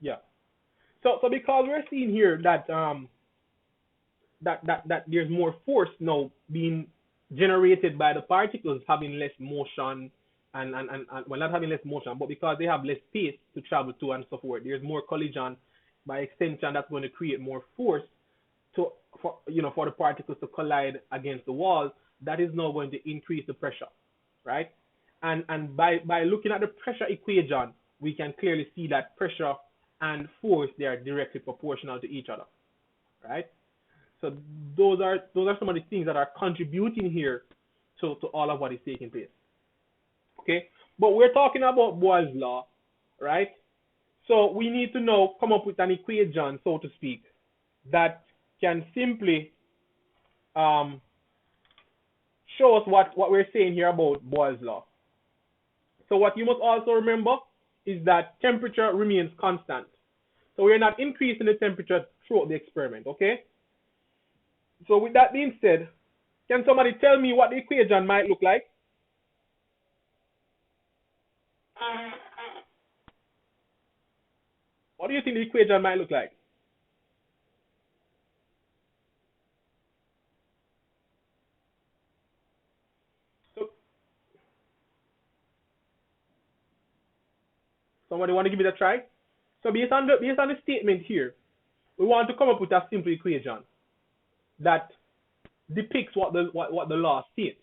Yeah. So because we're seeing here that that there's more force now being generated by the particles having less motion and well, not having less motion, but because they have less space to travel to and so forth, there's more collision. By extension, that's going to create more force to for the particles to collide against the wall. That is now going to increase the pressure, right? And by looking at the pressure equation, we can clearly see that pressure and force, they are directly proportional to each other, right? So those are some of the things that are contributing here to all of what is taking place. Okay, but we're talking about Boyle's law, right? So we need to now come up with an equation, so to speak, that can simply um, show us what we're saying here about Boyle's law. So what you must also remember is that temperature remains constant. So we're not increasing the temperature throughout the experiment, okay? So with that being said, can somebody tell me what the equation might look like? What do you think the equation might look like? So somebody want to give it a try? So based on the statement here, we want to come up with a simple equation that depicts what the law states.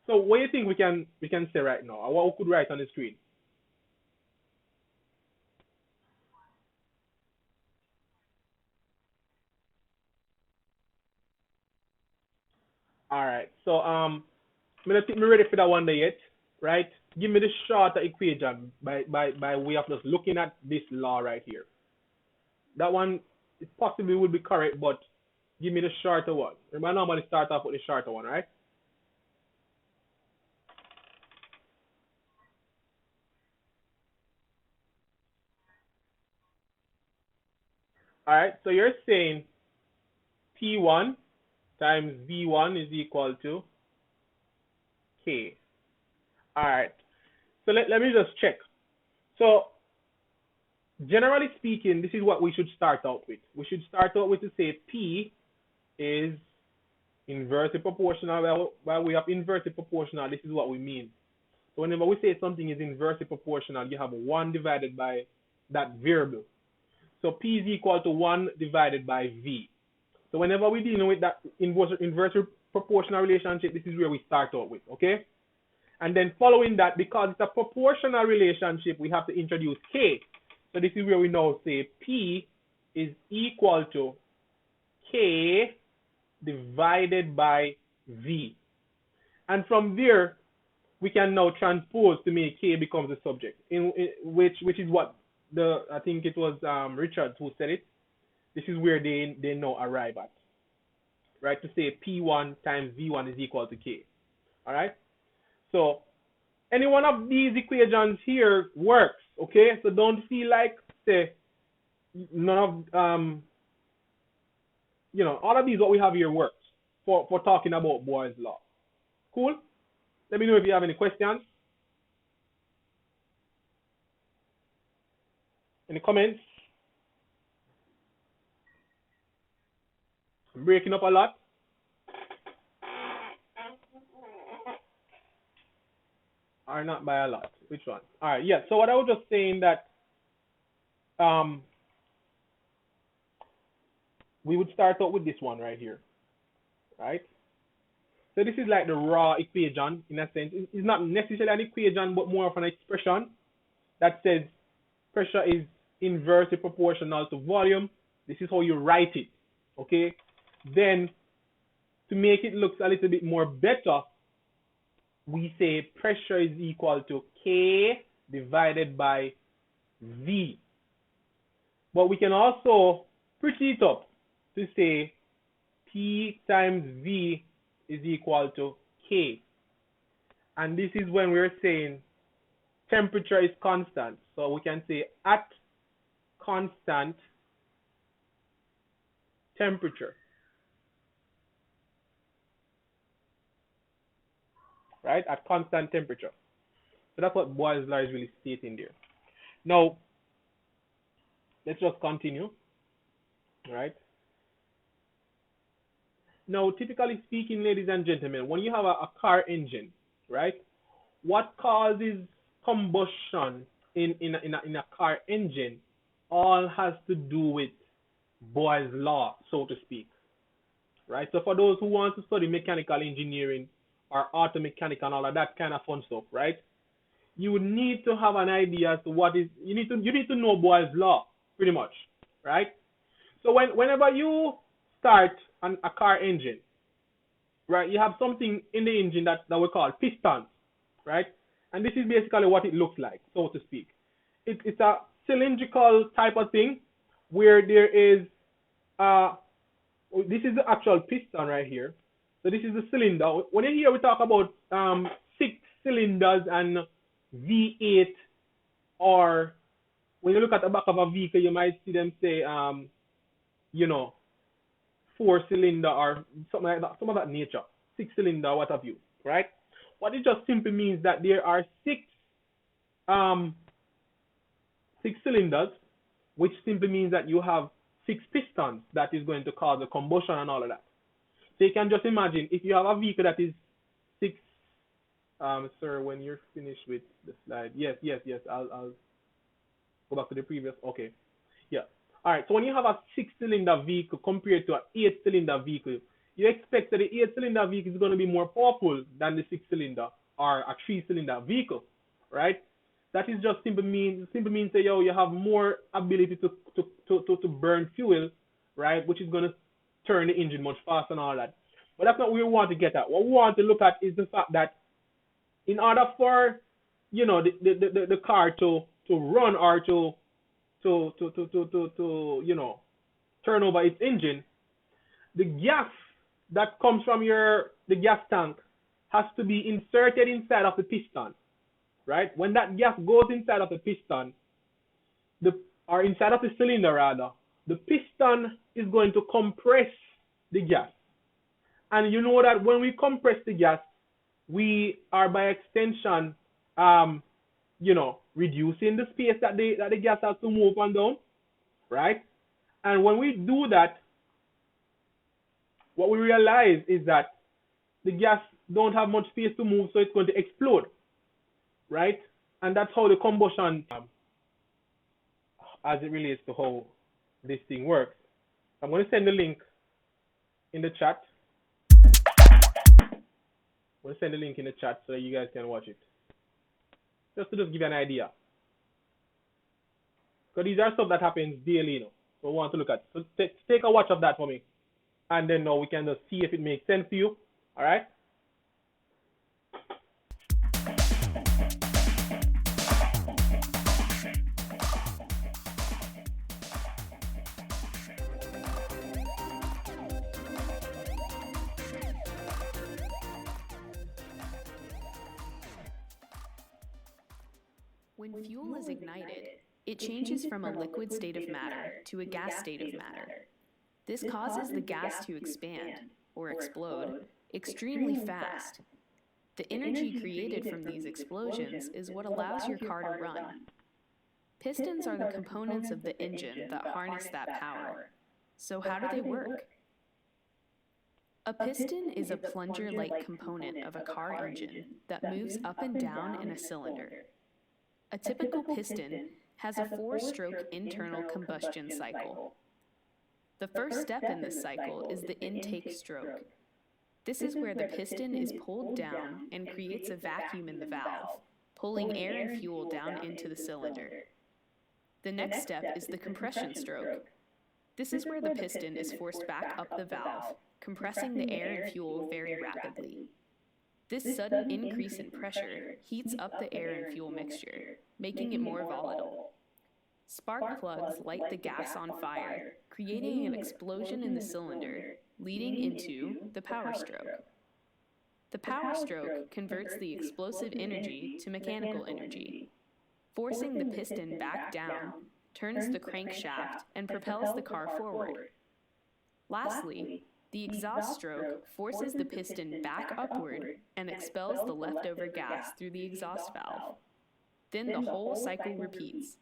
So what do you think we can say right now, or what we could write on the screen? All right. So I'm gonna think me ready for that one day yet, right? Give me the shorter equation by way of just looking at this law right here. That one it possibly would be correct, but give me the shorter one. Remember, I normally start off with the shorter one, right? All right. So you're saying P1 times V1 is equal to K. All right. So let me just check. So generally speaking, this is what we should start out with. We should start out with to say P is inversely proportional. Well, we have inversely proportional. This is what we mean. So whenever we say something is inversely proportional, you have 1 divided by that variable. So P is equal to 1 divided by V. So whenever we're dealing with that inversely proportional relationship, this is where we start out with, okay? And then following that, because it's a proportional relationship, we have to introduce K. So this is where we now say P is equal to K divided by V. And from there, we can now transpose to make K becomes the subject, which is what I think it was Richard who said it. This is where they now arrive at, right? To say P1 times V1 is equal to K. All right. So any one of these equations here works, okay? So don't feel like say none of all of these what we have here works for talking about Boyle's law. Cool? Let me know if you have any questions. Any comments? I'm breaking up a lot. Or not by a lot. Which one? All right, yeah. So what I was just saying that we would start out with this one right here, right? So this is like the raw equation in a sense. It's not necessarily an equation, but more of an expression that says pressure is inversely proportional to volume. This is how you write it, okay? Then to make it look a little bit more better, we say pressure is equal to K divided by V. But we can also pretty it up to say P times V is equal to K. And this is when we're saying temperature is constant. So we can say at constant temperature. Right? At constant temperature. So that's what Boyle's law is really stating there. Now, let's just continue, right? Now, typically speaking, ladies and gentlemen, when you have a car engine, right, what causes combustion in a car engine all has to do with Boyle's law, so to speak, right? So for those who want to study mechanical engineering or auto mechanic and all of that kind of fun stuff, right? You need to have an idea as to what is you need to know Boyle's law pretty much, right? So whenever you start a car engine, right, you have something in the engine that we call pistons, right? And this is basically what it looks like, so to speak. It's a cylindrical type of thing where there is uh this is the actual piston right here. So this is the cylinder. When you hear we talk about 6 cylinders and V8, or when you look at the back of a vehicle, you might see them say you know 4 cylinder or something like that, some of that nature, 6 cylinder, what have you, right? What it just simply means that there are um 6 cylinders, which simply means that you have 6 pistons that is going to cause the combustion and all of that. So you can just imagine if you have a vehicle that is six. Sir, when you're finished with the slide, yes, yes, yes, I'll go back to the previous. Okay, yeah. All right. So when you have a 6 cylinder vehicle compared to an 8 cylinder vehicle, you expect that the 8 cylinder vehicle is going to be more powerful than the 6 cylinder or a 3 cylinder vehicle, right? That is just simply means that you have more ability to burn fuel, right? Which is going to turn the engine much faster and all that. But that's not what we want to get at. What we want to look at is the fact that in order for the car to run or to turn over its engine, the gas that comes from the gas tank has to be inserted inside of the piston, right? When that gas goes inside of the piston, or inside of the cylinder rather, the piston is going to compress the gas. And you know that when we compress the gas, we are by extension, reducing the space that the gas has to move up and down, right? And when we do that, what we realize is that the gas don't have much space to move, so it's going to explode, right? And that's how the combustion, as it relates to how this thing works. I'm going to send the link in the chat. I'm going to send the link in the chat so that you guys can watch it. Just to give you an idea. Because these are stuff that happens daily, So we want to look at. So take a watch of that for me. And then now we can just see if it makes sense to you. All right? When fuel is ignited, it changes from a liquid state of matter to a gas state of matter. This causes the gas to expand, or explode, extremely fast. The energy created from these explosions is what allows your car to run. Pistons are the components of the engine that harness that power. So how do they work? A piston is a plunger-like component of a car engine that moves up and down in a cylinder. A typical piston has a 4-stroke internal combustion cycle. The first step in this cycle is the intake stroke. This is where the piston is pulled down and creates a vacuum in the valve, pulling air and fuel down into the cylinder. The next step is the compression stroke. This is where the piston is forced back up the valve, compressing the air and fuel very rapidly. This sudden increase in pressure heats up the air and fuel mixture, making it more volatile. Spark plugs light the gas on fire, creating an explosion in the cylinder, leading into the power stroke. The power stroke converts the explosive energy to mechanical energy. Forcing the piston back down turns the crankshaft and propels the car forward. Lastly, the exhaust stroke forces the piston back upward and expels the leftover gas through the exhaust valve. Then the whole cycle repeats.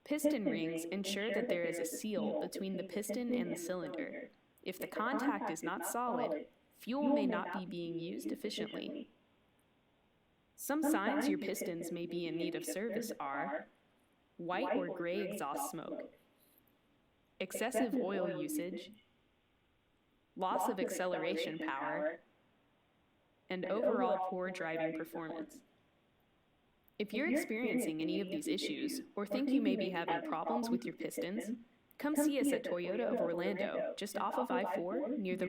Piston rings ensure that there is a seal between the piston and the cylinder. If the contact is not solid, fuel may not be being used efficiently. Some signs your pistons may be in need of service are white or gray exhaust smoke, excessive oil usage, loss of acceleration power, and overall poor driving performance. If you're experiencing any of these issues or think you may be having problems with your pistons, come see us at Toyota of Orlando, just off of I-4 near the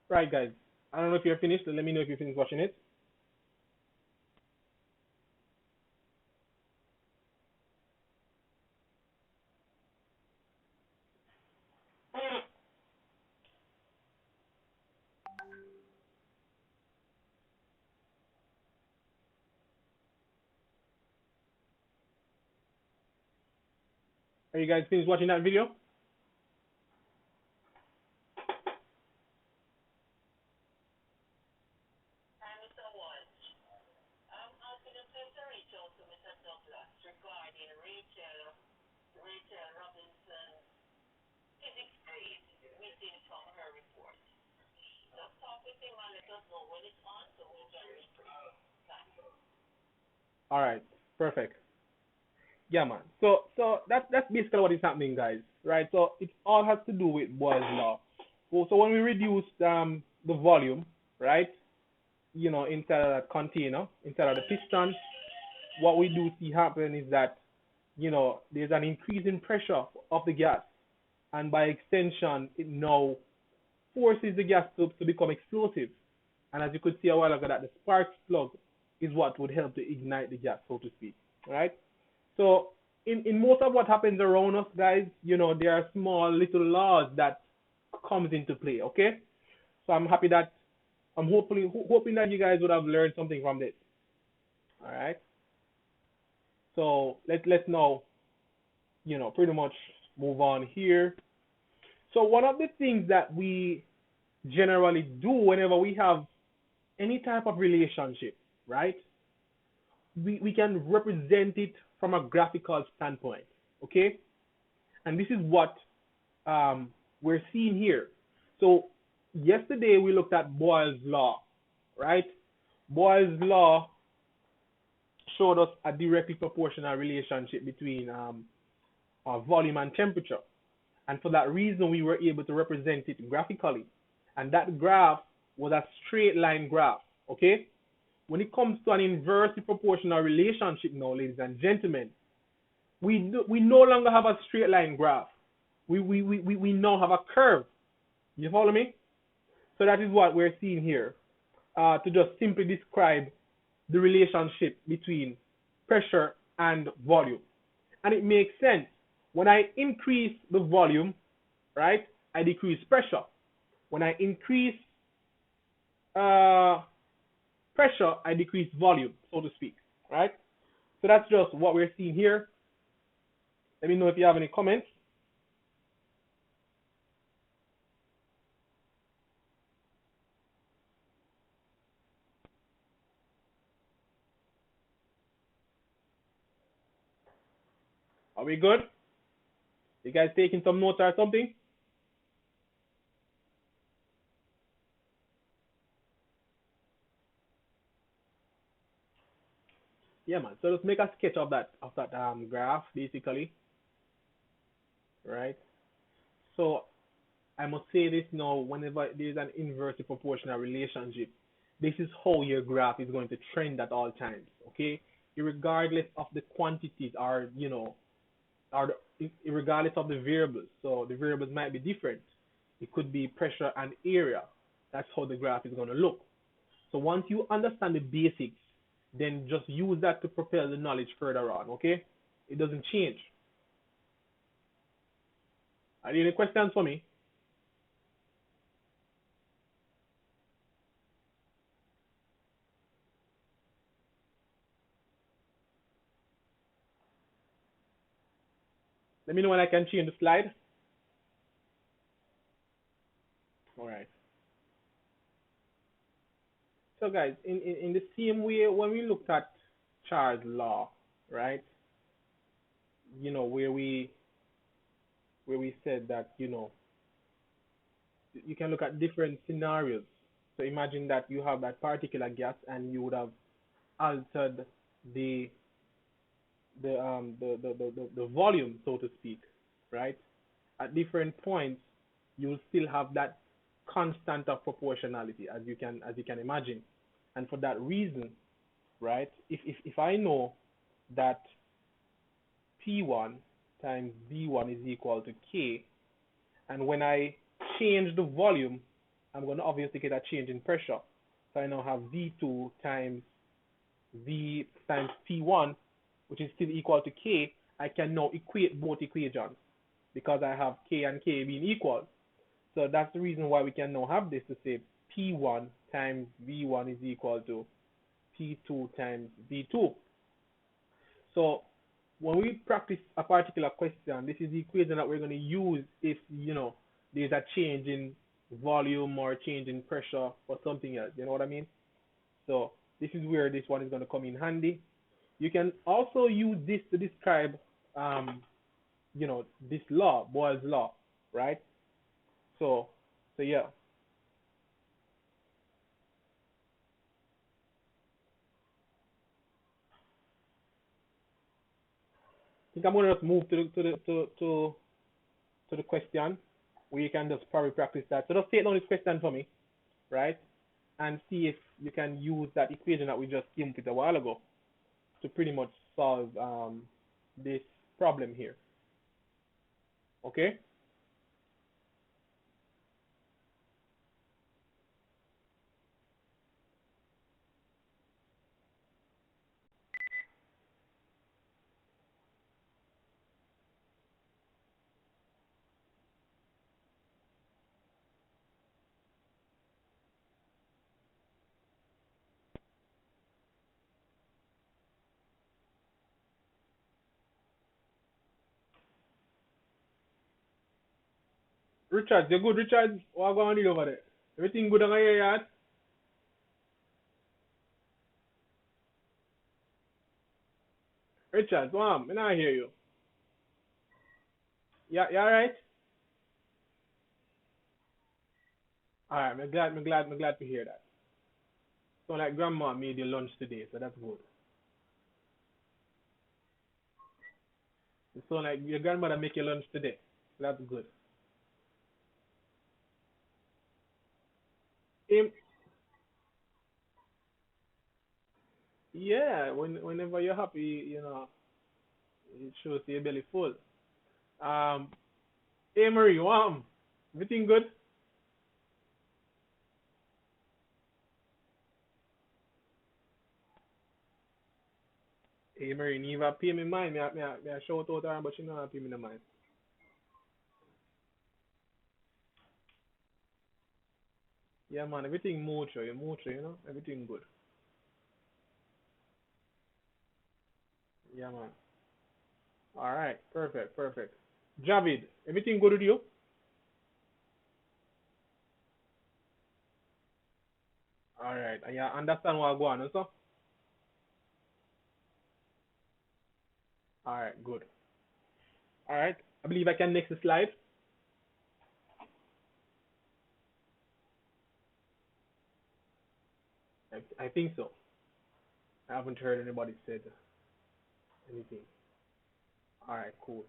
Right, guys. I don't know if you're finished. Let me know if you finished watching it. Are you guys finished watching that video? All right, perfect. Yeah, man. So that's basically what is happening, guys. Right. So it all has to do with Boyle's law. So when we reduce the volume, right, inside of that container, inside of the piston, what we do see happen is that there's an increase in pressure of the gas, and by extension, it now forces the gas to become explosive. And as you could see a while ago, that the spark plug is what would help to ignite the gas, so to speak, right? So in most of what happens around us, guys, there are small little laws that comes into play, okay? So I'm hoping that you guys would have learned something from this. All right. So let's now, pretty much move on here. So one of the things that we generally do whenever we have any type of relationship, right? We can represent it from a graphical standpoint, okay? And this is what we're seeing here. So yesterday we looked at Boyle's law, right? Boyle's law showed us a directly proportional relationship between volume and temperature. And for that reason, we were able to represent it graphically. And that graph was a straight line graph, okay? When it comes to an inversely proportional relationship now, ladies and gentlemen, we no longer have a straight line graph. We now have a curve. You follow me? So that is what we're seeing here, to just simply describe the relationship between pressure and volume. And it makes sense. When I increase the volume, right, I decrease pressure. When I increase pressure, I decrease volume, so to speak, right? So that's just what we're seeing here. Let me know if you have any comments. Are we good? You guys taking some notes or something? Yeah, man. So let's make a sketch of that graph, basically, right? So I must say this now. Whenever there's an inversely proportional relationship, this is how your graph is going to trend at all times. Okay, regardless of the quantities, or regardless of the variables. So the variables might be different. It could be pressure and area. That's how the graph is going to look. So once you understand the basics, then just use that to propel the knowledge further on, okay? It doesn't change. Are there any questions for me? Let me know when I can change the slide. All right. So guys, in the same way, when we looked at Charles' law, right? You know, where we said that, you know, you can look at different scenarios. So imagine that you have that particular gas and you would have altered the the volume, so to speak, right? At different points, you'll still have that constant of proportionality, as you can imagine. And for that reason, right? If I know that P1 times V1 is equal to K, and when I change the volume, I'm going to obviously get a change in pressure. So I now have V2 times V times P1, which is still equal to K. I can now equate both equations because I have K and K being equal. So that's the reason why we can now have this to say P1 times V1 is equal to P2 times V2. So when we practice a particular question, this is the equation that we're going to use if, you know, there's a change in volume or a change in pressure or something else. You know what I mean? So this is where this one is going to come in handy. You can also use this to describe, you know, this law, Boyle's law, right? So yeah. I think I'm going to just move to the question where you can just probably practice that. So just take down this question for me, right? And see if you can use that equation that we just came with a while ago to pretty much solve this problem here. Okay? Richard, you good, Richard? What going on over there? Everything good on your yard? Richard, I not hear you. Yeah, you alright? Alright, I'm glad to hear that. So like grandma made you lunch today, so that's good. So like your grandmother make you lunch today. So that's good. Um, yeah, whenever you're happy, you know, it shows your belly full. Um, hey Marie, everything good? Hey Marie, never pay me mind. Me shout out her, but she not pay me the mind. Yeah man, everything mucho, you know, everything good. Yeah man. All right, perfect, perfect. Javid, everything good with you? All right, and you understand what I go on, so? All right, good. All right, I believe I can next the slide. I think so. I haven't heard anybody said anything. All right, cool.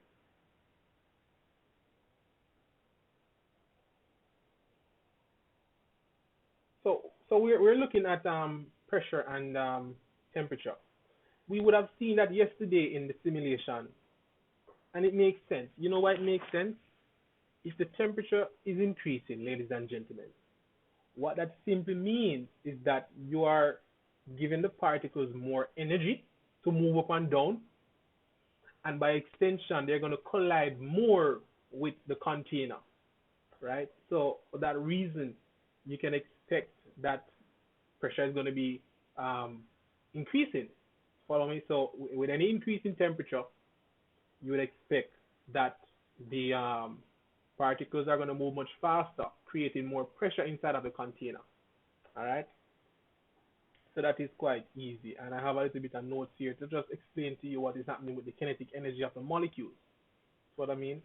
So we're looking at pressure and temperature. We would have seen that yesterday in the simulation, and it makes sense. You know why it makes sense? If the temperature is increasing, ladies and gentlemen, What that simply means is that you are giving the particles more energy to move up and down, and by extension, they're going to collide more with the container, right? So for that reason, you can expect that pressure is going to be increasing. Follow me? So with any increase in temperature, you would expect that the particles are going to move much faster, creating more pressure inside of the container. All right? So that is quite easy. And I have a little bit of notes here to just explain to you what is happening with the kinetic energy of the molecules. That's what I mean.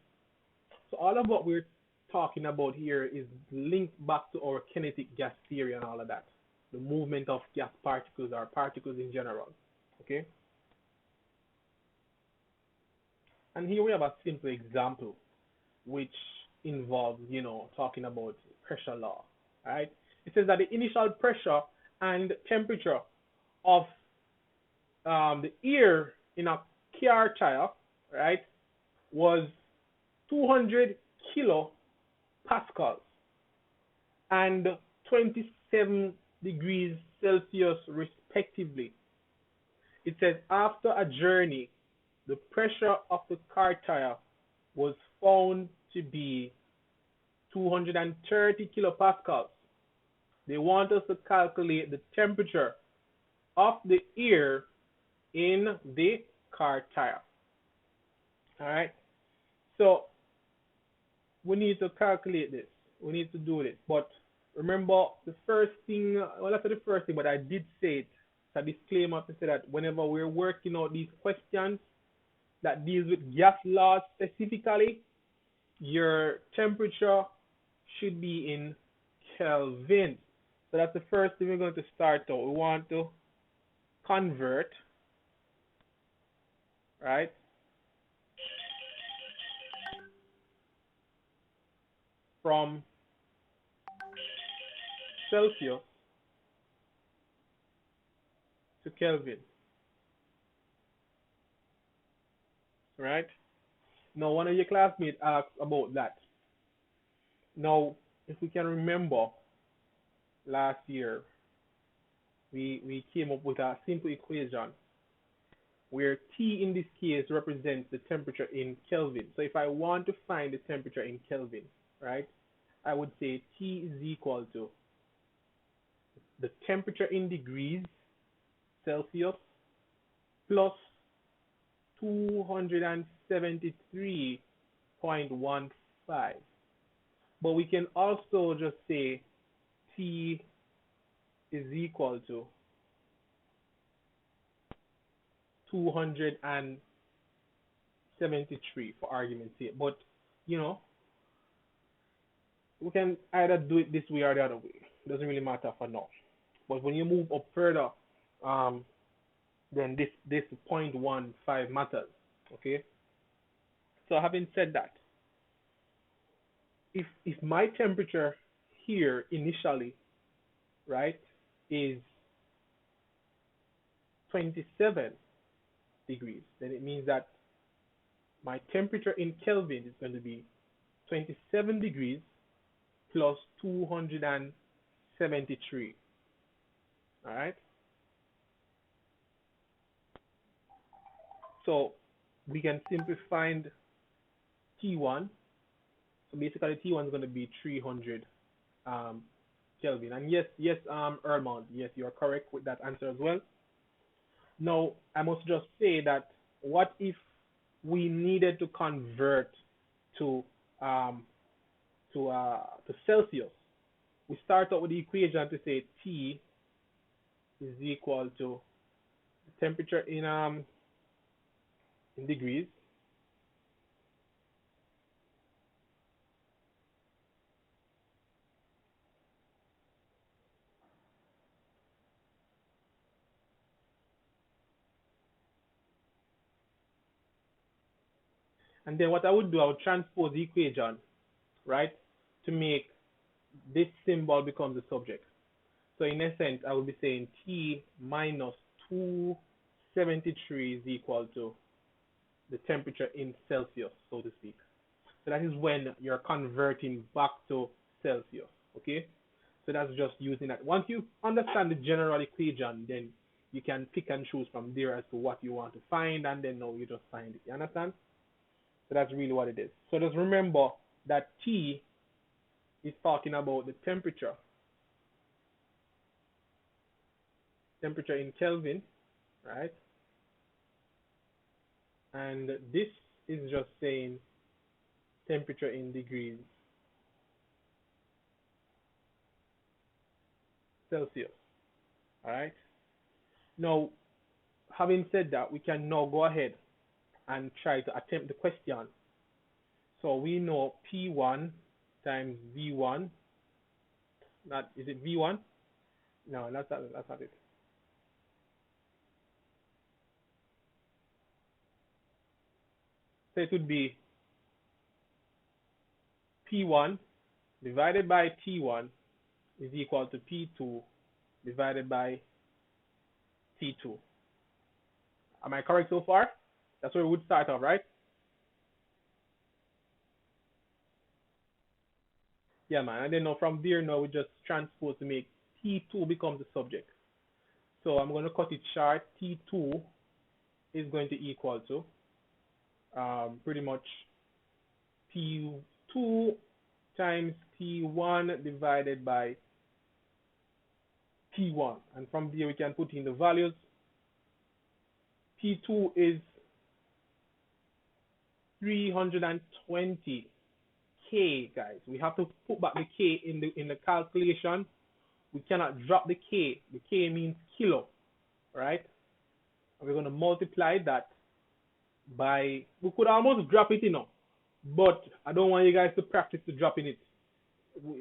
So all of what we're talking about here is linked back to our kinetic gas theory and all of that. The movement of gas particles or particles in general. Okay? And here we have a simple example which involves, talking about pressure law. All right? It says that the initial pressure and temperature of the air in a car tire, right, was 200 kilopascals and 27 degrees Celsius respectively. It says after a journey, the pressure of the car tire was found to be 230 kilopascals. They want us to calculate the temperature of the air in the car tire. All right. So we need to calculate this. We need to do this. But remember, the first thing, well, that's not the first thing, but I did say it. It's a disclaimer to say that whenever we're working out these questions that deals with gas laws specifically, your temperature should be in Kelvin. So that's the first thing we're going to start out. We want to convert, right, from Celsius to Kelvin, right? Now, one of your classmates asked about that. Now, if we can remember, last year, we came up with a simple equation where T in this case represents the temperature in Kelvin. So if I want to find the temperature in Kelvin, right, I would say T is equal to the temperature in degrees Celsius plus 273.15. But we can also just say T is equal to 273 for argument's sake. But, we can either do it this way or the other way. It doesn't really matter for now. But when you move up further, then this 0.15 matters. Okay? So having said that, if my temperature here initially, right, is 27 degrees, then it means that my temperature in Kelvin is going to be 27 degrees plus 273. All right? So we can simply find T1. So basically T1 is going to be 300 Kelvin. And yes, Ermont, yes, you're correct with that answer as well. Now, I must just say that what if we needed to convert to Celsius? We start out with the equation to say T is equal to the temperature in degrees and then what I would do, I would transpose the equation, right, to make this symbol become the subject. So in essence, I would be saying T minus 273 is equal to the temperature in Celsius, so to speak. So that is when you're converting back to Celsius, okay? So that's just using that. Once you understand the general equation, then you can pick and choose from there as to what you want to find, and then now you just find it. You understand? So that's really what it is. So just remember that T is talking about the temperature. Temperature in Kelvin, right? And this is just saying temperature in degrees Celsius. All right. Now, having said that, we can now go ahead and try to attempt the question. So we know P1 times V1. Not is it V1? No, that's not it. So it would be P1 divided by T1 is equal to P2 divided by T2. Am I correct so far? That's where we would start off, right? Yeah, man. And then now from there, now we just transpose to make T2 become the subject. So I'm going to cut it short. T2 is going to equal to pretty much P2 times T1 divided by T1. And from there, we can put in the values. P2 is 320 K, guys. We have to put back the K in the calculation. We cannot drop the K. The K means kilo, right? And we're going to multiply that by, we could almost drop it, but I don't want you guys to practice to dropping it.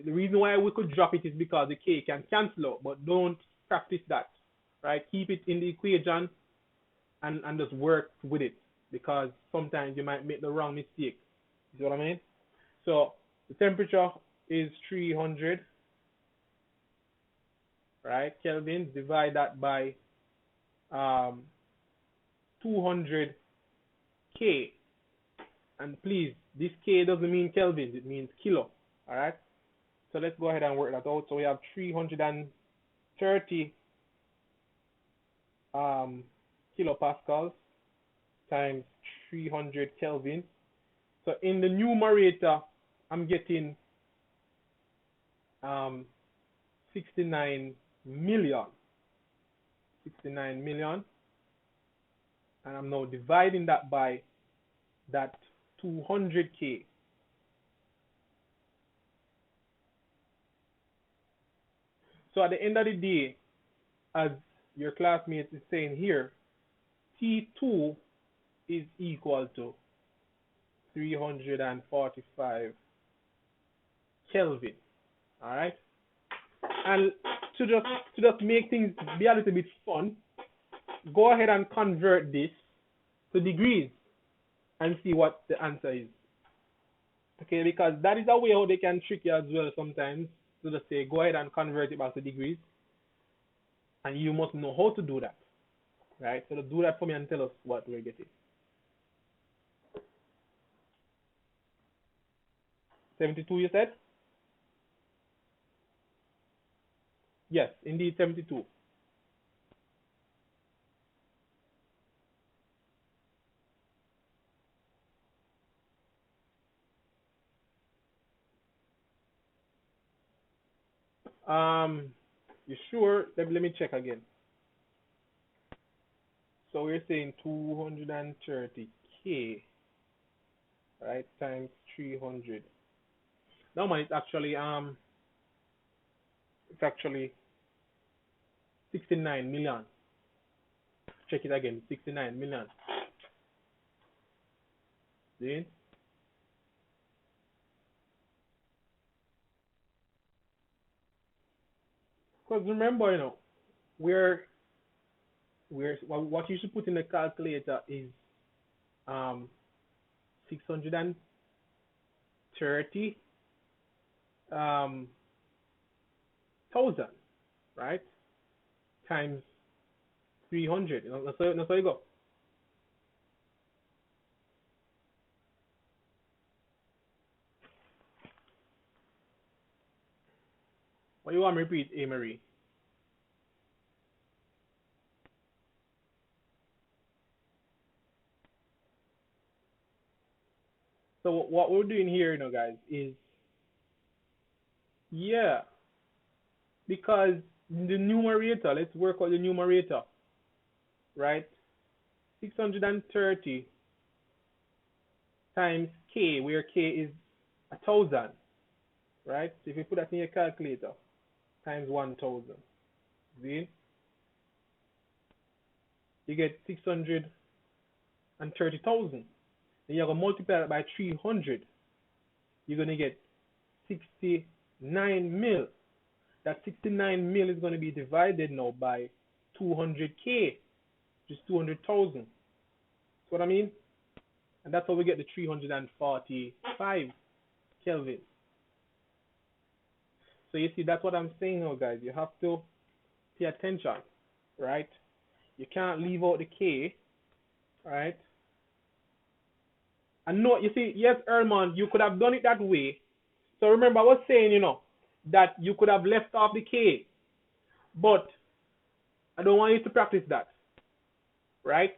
The reason why we could drop it is because the K can cancel out, but don't practice that, right? Keep it in the equation and just work with it, because sometimes you might make the wrong mistake. You see what I mean? So the temperature is 300, right? Kelvin. Divide that by 200 K. And please, this K doesn't mean Kelvin, it means kilo. All right? So let's go ahead and work that out. So we have 330 kilopascals times 300 Kelvin. So in the numerator, I'm getting 69 million. 69 million. And I'm now dividing that by that 200K. So at the end of the day, as your classmate is saying here, T2 is equal to 345 Kelvin. All right? And to just make things be a little bit fun, go ahead and convert this to degrees and see what the answer is. Okay, because that is a way how they can trick you as well sometimes. So just say, go ahead and convert it back to degrees. And you must know how to do that. Right? So do that for me and tell us what we're getting. 72, you said? Yes, indeed, 72. You sure? Let me check again. So we're saying 230K, right, times 300. No, man, it's actually 69 million. Check it again, 69 million. See? Because remember, we're what you should put in the calculator is 630 thousand, right? Times 300. That's how you go. What you want me to repeat, A. Marie? So what we're doing here, guys, is, yeah, because the numerator, let's work out the numerator, right? 630 times K, where K is 1,000, right? So if you put that in your calculator, times 1,000, see? You get 630,000. Then you're going to multiply that by 300. You're going to get 69 mil. That 69 mil is going to be divided now by 200K, which is 200,000. That's what I mean? And that's how we get the 345 Kelvin. So you see, that's what I'm saying now, guys. You have to pay attention, right? You can't leave out the K, right? And no, you see, yes, Erman, you could have done it that way. So remember, I was saying, that you could have left off the K. But I don't want you to practice that, right?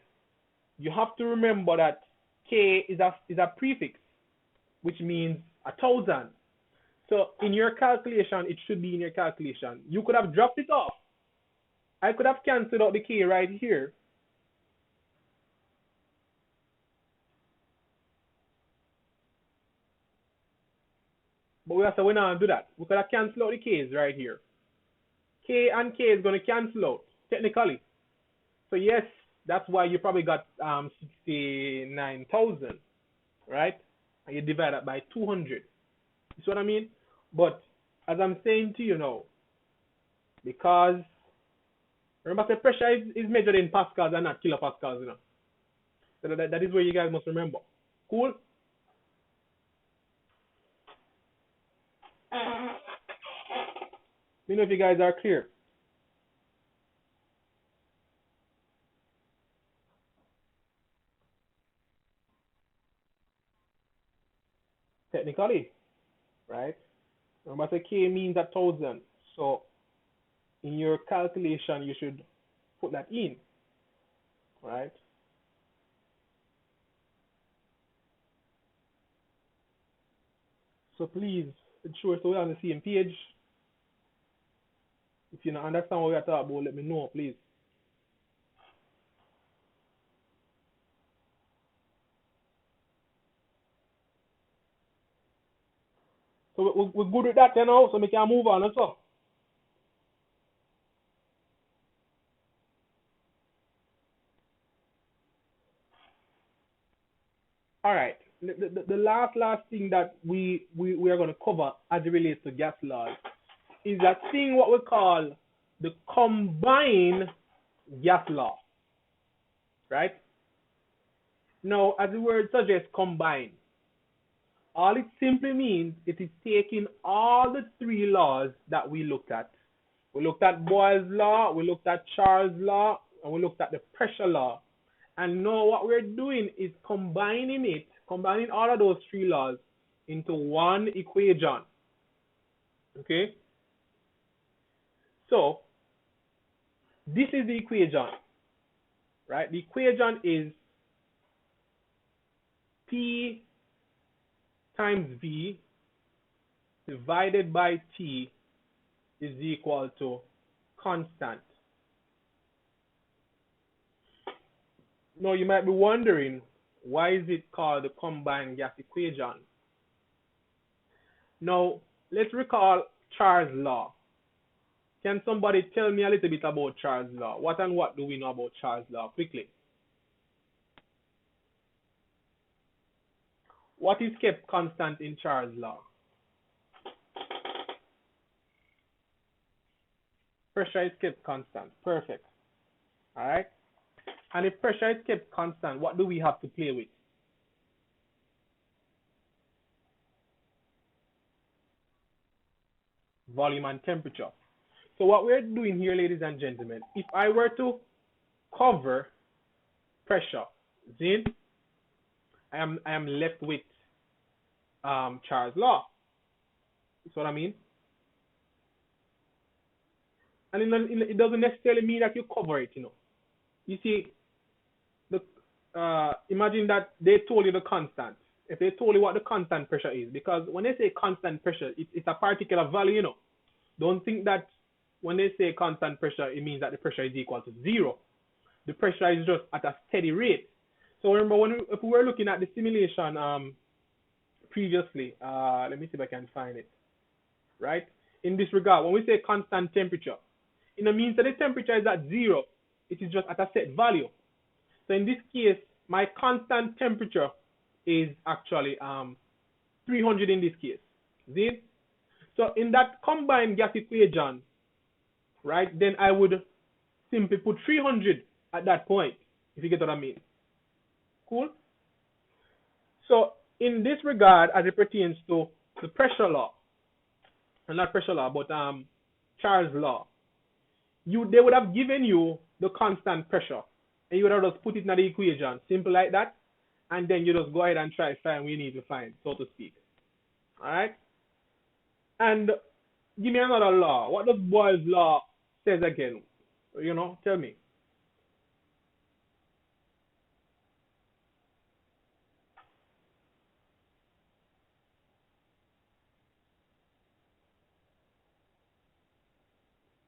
You have to remember that K is a prefix, which means 1,000. So in your calculation, it should be in your calculation. You could have dropped it off. I could have canceled out the K right here. But we have to not do that. We could have canceled out the K's right here. K and K is going to cancel out, technically. So yes, that's why you probably got 69,000, right? And you divide that by 200. You see what I mean? But as I'm saying to you now, because remember the pressure is measured in pascals and not kilopascals, So that is where you guys must remember. Cool? Let me know if you guys are clear. Technically, right? Remember, the K means 1,000. So in your calculation, you should put that in, right? So please ensure so we're on the same page. If you don't understand what we're talking about, let me know, please. So we're good with that now, so we can move on also. All right. The last thing that we are going to cover as it relates to gas laws is that thing what we call the combined gas law, right? Now, as the word suggests, combine. All it simply means it is taking all the three laws that we looked at. We looked at Boyle's law, we looked at Charles' law, and we looked at the pressure law. And now what we're doing is combining all of those three laws into one equation. Okay? So, this is the equation, right? The equation is P times V divided by T is equal to constant. Now you might be wondering, why is it called the combined gas equation? Now let's recall Charles' law. Can somebody tell me a little bit about Charles' law? What and what do we know about Charles' law? Quickly. What is kept constant in Charles' law? Pressure is kept constant. Perfect. All right. And if pressure is kept constant, what do we have to play with? Volume and temperature. So what we're doing here, ladies and gentlemen, if I were to cover pressure, then I am left with Charles' law. That's what I mean. and it doesn't necessarily mean that you cover it. You see, the imagine that they told you the constant. If they told you what the constant pressure is, because when they say constant pressure, it's a particular value. Don't think that when they say constant pressure, it means that the pressure is equal to zero. The pressure is just at a steady rate. So remember, if we were looking at the simulation previously, let me see if I can find it. Right? In this regard, when we say constant temperature, it means that the temperature is at zero. It is just at a set value. So in this case, my constant temperature is actually 300 in this case. See? So in that combined gas equation, right, then I would simply put 300 at that point, if you get what I mean. Cool? So in this regard, as it pertains to the pressure law, and not pressure law, but Charles' law, they would have given you the constant pressure, and you would have just put it in the equation, simple like that, and then you just go ahead and try to find what you need to find, so to speak. All right? And give me another law. What does Boyle's law says again? Tell me.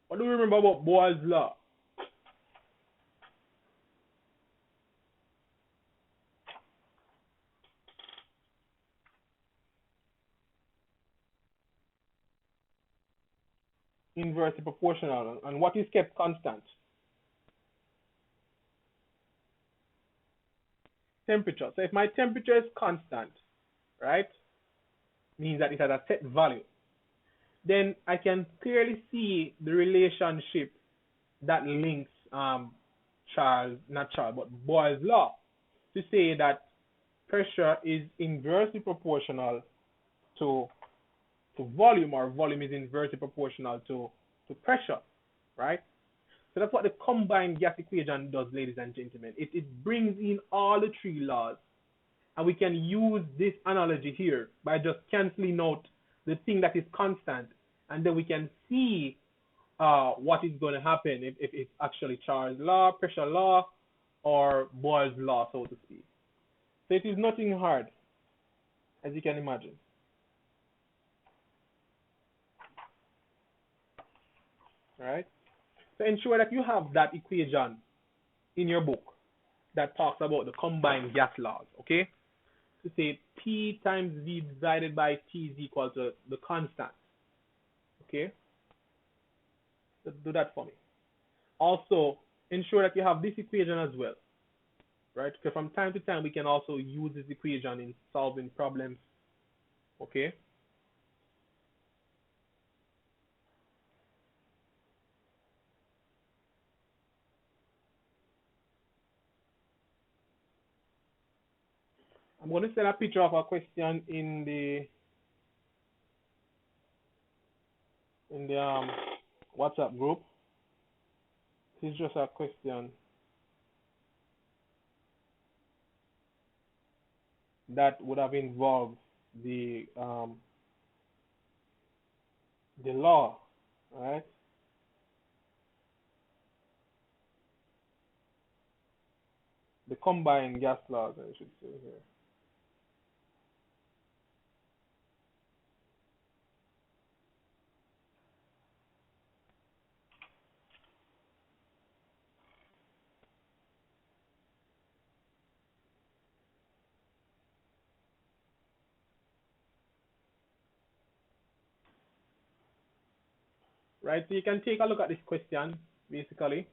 What do you remember about Boyle's law? Inversely proportional. And what is kept constant? Temperature. So if my temperature is constant, right, means that it has a set value, then I can clearly see the relationship that links Boyle's law to say that pressure is inversely proportional to volume, or volume is inversely proportional to pressure, right? So that's what the combined gas equation does, ladies and gentlemen. It brings in all the three laws, and we can use this analogy here by just canceling out the thing that is constant, and then we can see what is going to happen if it's actually Charles' law, pressure law, or Boyle's law, so to speak. So it is nothing hard, as you can imagine. All right? So ensure that you have that equation in your book that talks about the combined gas laws, okay? To say P times V divided by T is equal to the constant, okay? So do that for me. Also, ensure that you have this equation as well, right? Because from time to time, we can also use this equation in solving problems, okay? I'm going to send a picture of a question in the WhatsApp group. This is just a question that would have involved the law, right? The combined gas laws, I should say here. Right, so you can take a look at this question, basically.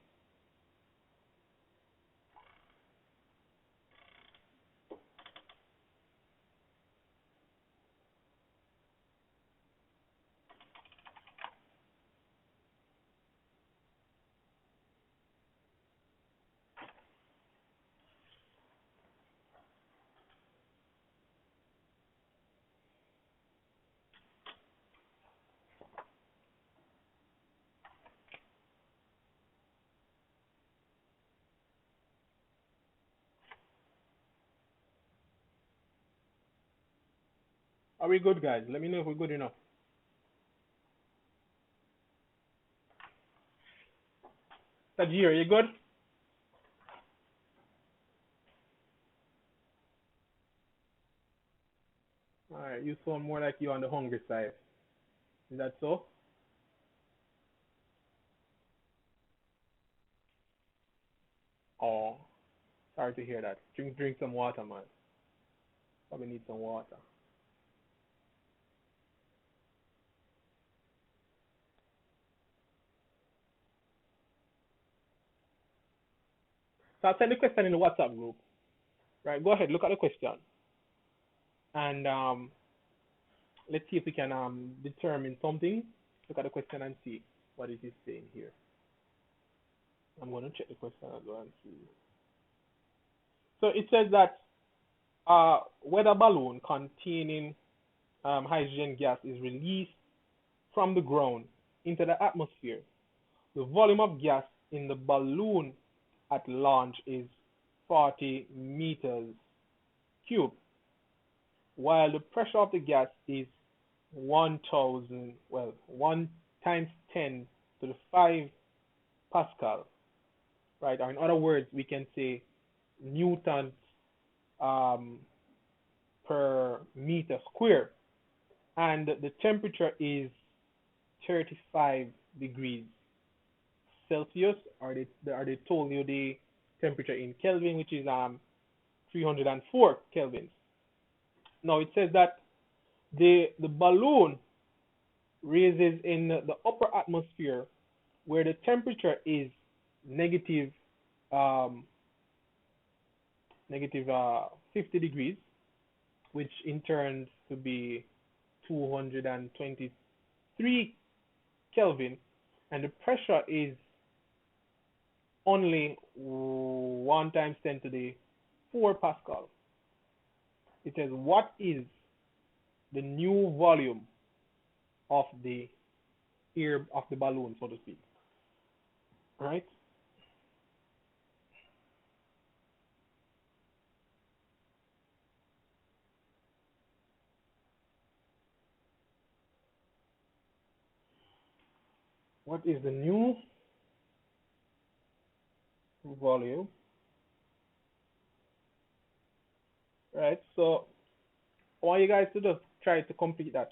Are we good, guys? Let me know if we're good enough. Tajir, you good? All right, you sound more like you on the hungry side. Is that so? Oh, sorry to hear that. Drink some water, man. Probably need some water. So I'll send the question in the WhatsApp group. Right, go ahead, look at the question, and let's see if we can determine something. Look at the question and see what it is saying here. I'm going to check the question as well and see. So it says that whether balloon containing hydrogen gas is released from the ground into the atmosphere, the volume of gas in the balloon at launch is 40 meters cubed, while the pressure of the gas is 1,000, well, 1 times 10 to the 5 Pascal, right? Or in other words, we can say newtons um, per meter square, and the temperature is 35 degrees Celsius, or they told you the temperature in Kelvin, which is 304 kelvins. Now it says that the balloon raises in the upper atmosphere where the temperature is negative um, negative 50 degrees, which in turn to be 223 Kelvin, and the pressure is only 1 times 10 to the 4 Pascal. It says, what is the new volume of the air of the balloon, so to speak? All right. What is the new volume? Right. So I want you guys to just try to complete that.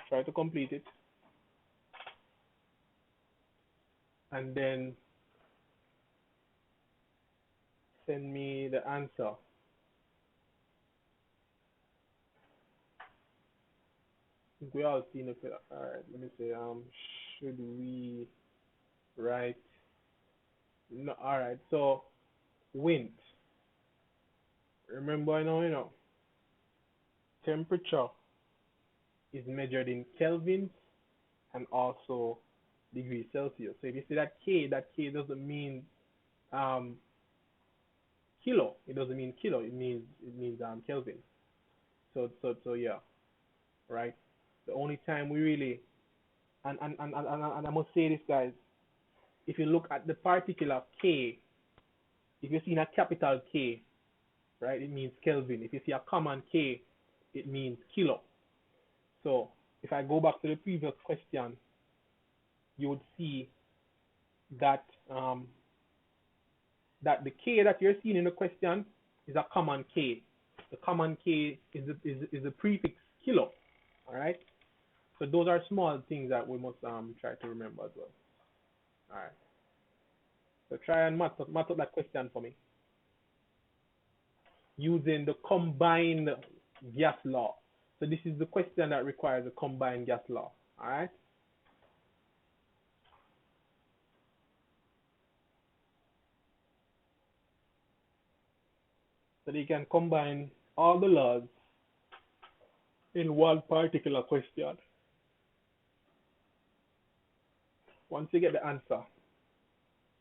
Try to complete it, and then send me the answer. I think we all seen it. All right. Let me see. Should we write? No. All right. So wind. Remember, temperature is measured in kelvins and also degrees Celsius. So if you see that K doesn't mean um, kilo. It doesn't mean kilo. It means Kelvin. So yeah, right. The only time we really and I must say this, guys. If you look at the particular K, if you see a capital K, right, it means Kelvin. If you see a common K, it means kilo. So if I go back to the previous question, you would see that that the K that you're seeing in the question is a common K. The common K is the prefix kilo. All right. So those are small things that we must try to remember as well. All right. So try and match up that question for me using the combined gas law. So this is the question that requires a combined gas law. All right. So they can combine all the laws in one particular question. Once you get the answer,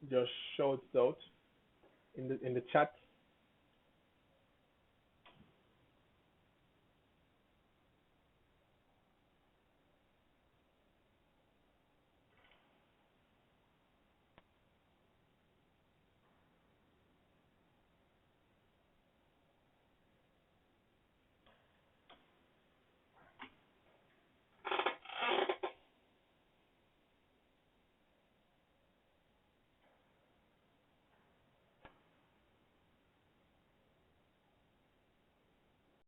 just shout it out in the chat